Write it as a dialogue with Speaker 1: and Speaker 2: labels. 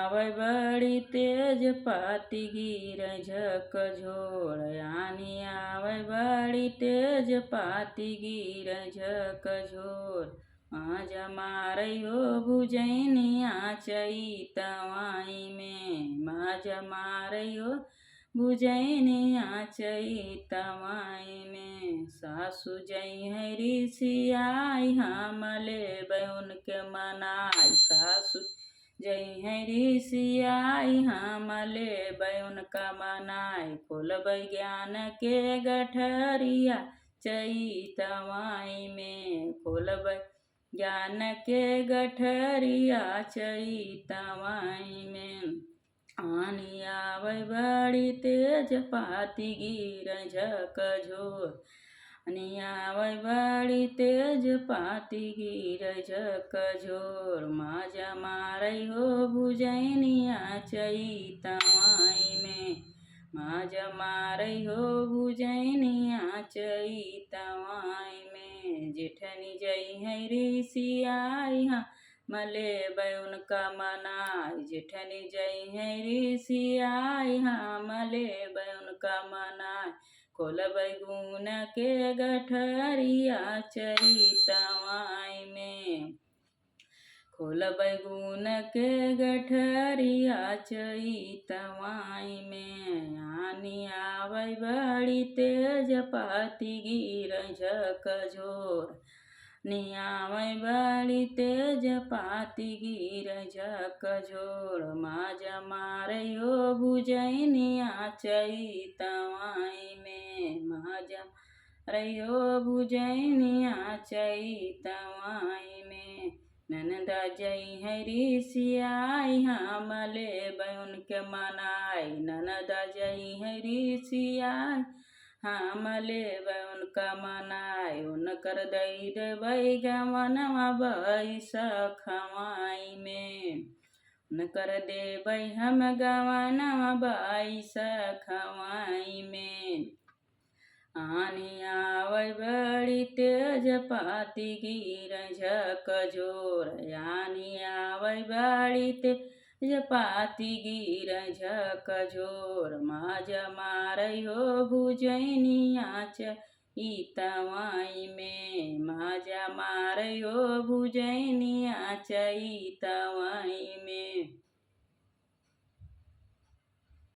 Speaker 1: आवे बड़ी तेज पाती गिर झकझोर। आनी आवे बड़ी तेज पाती गिर झकझोर। आज मारयो भुजैनिया चैतवाई में। माज मारयो भुजैनिया चैतवाई में। सासु जई है ऋषियाई हम लेबै उनके मनाई। सासु जई है ऋषियाई हम लेबै उनका मनाई। खोलबै ज्ञान के गठरिया चैतवाई में। खोलबै ज्ञान के गठरिया चैतवाई में। आनी आवे बड़ी तेज पाती गिर झकझोर। आनी आवे बड़ी तेज पाती गिर झकझोर। माज मारयो भुजैनिया चैतवाई में। माज मारयो भुजैनिया चैतवाई में। जेठनी जई है ऋषियाई हम लेबै उनका मनाई। जेठनी जई है ऋषियाई हम लेबै उनका मनाई। खोलबै गुण के गठरिया चैतवाई में। खोलबै गुण के गठरिया चैतवाई में। आनी आवे बड़ी तेज पाती गिर झकझोर। नियावै बड़ी तेज पाती गिर झकझोर। माज मारयो भुजैनिया चैतवाई में। माज मारयो भुजैनिया चैतवाई में। ननदा जई है ऋषियाई हम लेबै उनके मनाई। ननदा जई है ऋषियाई हम लेबै उनका मनाई। उनकर दई देबै गवनवा बैसखवाई में। उनकर देबै हम गवनवा बैसखवाई में। आनी आवे बड़ी तेज पाती गिर झकझोर। आनी आवे बड़ी तेज पाती गिर झकझोर। माज मारयो भुजैनिया चैतवाई में। माज मारयो भुजैनिया चैतवाई में।